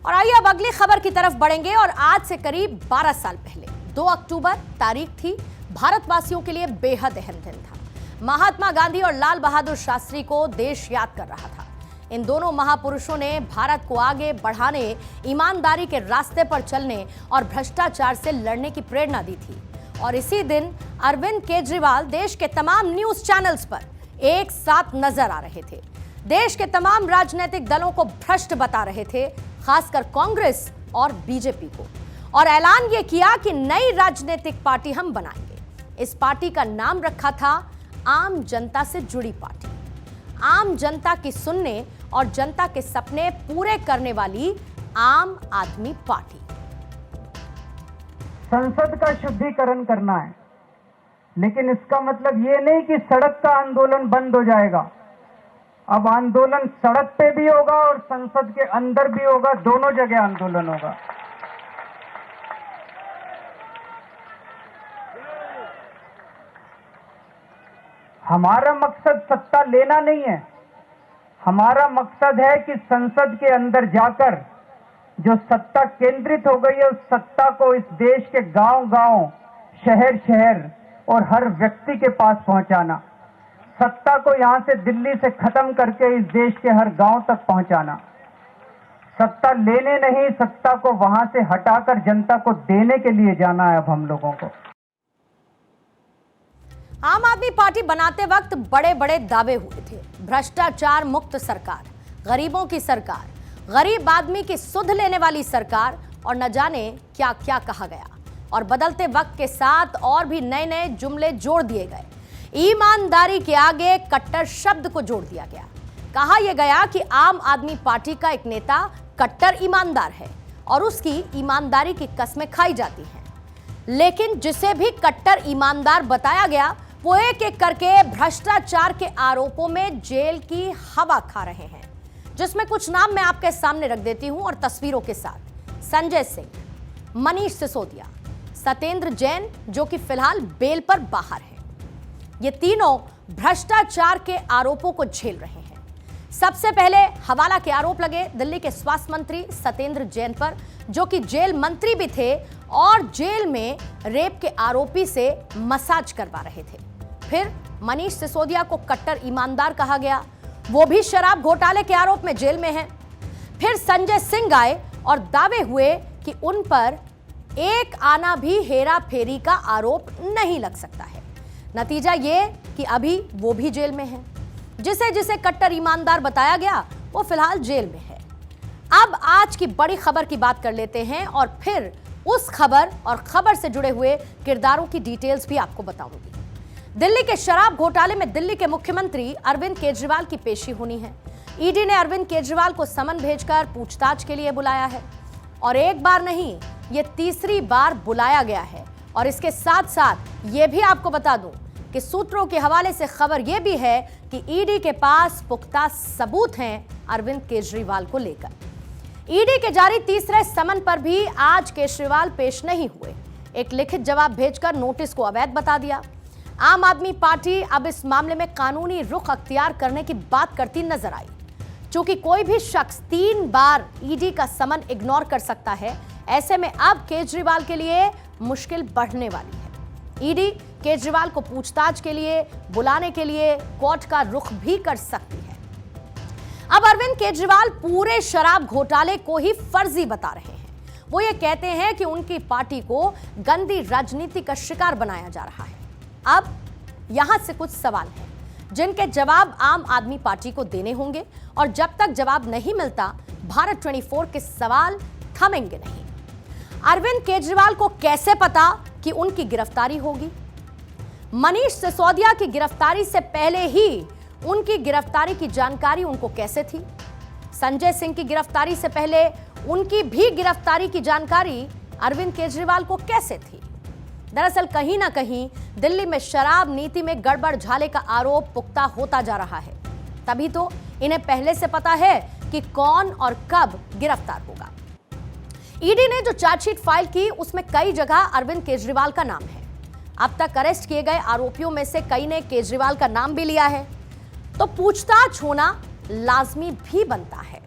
और आइए अब अगली खबर की तरफ बढ़ेंगे और आज से करीब 12 साल पहले 2 अक्टूबर तारीख थी, भारतवासियों के लिए बेहद अहम दिन था। महात्मा गांधी और लाल बहादुर शास्त्री को देश याद कर रहा था। इन दोनों महापुरुषों ने भारत को आगे बढ़ाने, ईमानदारी के रास्ते पर चलने और भ्रष्टाचार से लड़ने की प्रेरणा दी थी। और इसी दिन अरविंद केजरीवाल देश के तमाम न्यूज चैनल्स पर एक साथ नजर आ रहे थे। देश के तमाम राजनीतिक दलों को भ्रष्ट बता रहे थे, खासकर कांग्रेस और बीजेपी को। और ऐलान यह किया कि नई राजनीतिक पार्टी हम बनाएंगे। इस पार्टी का नाम रखा था आम जनता से जुड़ी पार्टी। आम जनता की सुनने और जनता के सपने पूरे करने वाली आम आदमी पार्टी। संसद का शुद्धिकरण करना है, लेकिन इसका मतलब ये नहीं कि सड़क का आंदोलन बंद हो जाएगा। अब आंदोलन सड़क पे भी होगा और संसद के अंदर भी होगा, दोनों जगह आंदोलन होगा। हमारा मकसद सत्ता लेना नहीं है, हमारा मकसद है कि संसद के अंदर जाकर जो सत्ता केंद्रित हो गई है उस सत्ता को इस देश के गांव-गांव, शहर-शहर और हर व्यक्ति के पास पहुंचाना। सत्ता को यहां से दिल्ली से खत्म करके इस देश के हर गांव तक पहुंचाना। सत्ता लेने नहीं, सत्ता को वहां से हटाकर जनता को देने के लिए जाना है अब हम लोगों को। आम आदमी पार्टी बनाते वक्त बड़े बड़े दावे हुए थे। भ्रष्टाचार मुक्त सरकार, गरीबों की सरकार, गरीब आदमी की सुध लेने वाली सरकार और न जाने क्या क्या कहा गया। और बदलते वक्त के साथ और भी नए नए जुमले जोड़ दिए गए। ईमानदारी के आगे कट्टर शब्द को जोड़ दिया गया। कहा यह गया कि आम आदमी पार्टी का एक नेता कट्टर ईमानदार है और उसकी ईमानदारी की कस्में खाई जाती हैं। लेकिन जिसे भी कट्टर ईमानदार बताया गया वो एक एक करके भ्रष्टाचार के आरोपों में जेल की हवा खा रहे हैं, जिसमें कुछ नाम मैं आपके सामने रख देती हूं और तस्वीरों के साथ। संजय सिंह, मनीष सिसोदिया, सत्येंद्र जैन जो कि फिलहाल बेल पर बाहर है। ये तीनों भ्रष्टाचार के आरोपों को झेल रहे हैं। सबसे पहले हवाला के आरोप लगे दिल्ली के स्वास्थ्य मंत्री सत्येंद्र जैन पर, जो कि जेल मंत्री भी थे और जेल में रेप के आरोपी से मसाज करवा रहे थे। फिर मनीष सिसोदिया को कट्टर ईमानदार कहा गया, वो भी शराब घोटाले के आरोप में जेल में हैं। फिर संजय सिंह आए और दावे हुए कि उन पर एक आना भी हेरा फेरी का आरोप नहीं लग सकता है। नतीजा ये कि अभी वो भी जेल में है। जिसे जिसे कट्टर ईमानदार बताया गया वो फिलहाल जेल में है। अब आज की बड़ी खबर की बात कर लेते हैं और फिर उस खबर और खबर से जुड़े हुए किरदारों की डिटेल्स भी आपको बताऊंगी। दिल्ली के शराब घोटाले में दिल्ली के मुख्यमंत्री अरविंद केजरीवाल की पेशी होनी है। ईडी ने अरविंद केजरीवाल को समन भेजकर पूछताछ के लिए बुलाया है और एक बार नहीं, ये तीसरी बार बुलाया गया है। और इसके साथ साथ ये भी आपको बता दूं कि सूत्रों के हवाले से खबर यह भी है कि ईडी के पास पुख्ता सबूत हैं अरविंद केजरीवाल को लेकर। ईडी के जारी तीसरे समन पर भी आज केजरीवाल पेश नहीं हुए। एक लिखित जवाब भेजकर नोटिस को अवैध बता दिया। आम आदमी पार्टी अब इस मामले में कानूनी रुख अख्तियार करने की बात करती नजर आई। चूंकि कोई भी शख्स 3 बार ईडी का समन इग्नोर कर सकता है, ऐसे में अब केजरीवाल के लिए मुश्किल बढ़ने वाली है। ईडी केजरीवाल को पूछताछ के लिए बुलाने के लिए कोर्ट का रुख भी कर सकती है। अब अरविंद केजरीवाल पूरे शराब घोटाले को ही फर्जी बता रहे हैं। वो ये कहते हैं कि उनकी पार्टी को गंदी राजनीति का शिकार बनाया जा रहा है। अब यहां से कुछ सवाल हैं जिनके जवाब आम आदमी पार्टी को देने होंगे और जब तक जवाब नहीं मिलता भारत 24 के सवाल थमेंगे नहीं। अरविंद केजरीवाल को कैसे पता कि उनकी गिरफ्तारी होगी? मनीष सिसोदिया की गिरफ्तारी से पहले ही उनकी गिरफ्तारी की जानकारी उनको कैसे थी? संजय सिंह की गिरफ्तारी से पहले उनकी भी गिरफ्तारी की जानकारी अरविंद केजरीवाल को कैसे थी? दरअसल कहीं ना कहीं दिल्ली में शराब नीति में गड़बड़ झाले का आरोप पुख्ता होता जा रहा है। तभी तो इन्हें पहले से पता है कि कौन और कब गिरफ्तार होगा। ईडी ने जो चार्जशीट फाइल की उसमें कई जगह अरविंद केजरीवाल का नाम है। अब तक अरेस्ट किए गए आरोपियों में से कई ने केजरीवाल का नाम भी लिया है, तो पूछताछ होना लाजमी भी बनता है।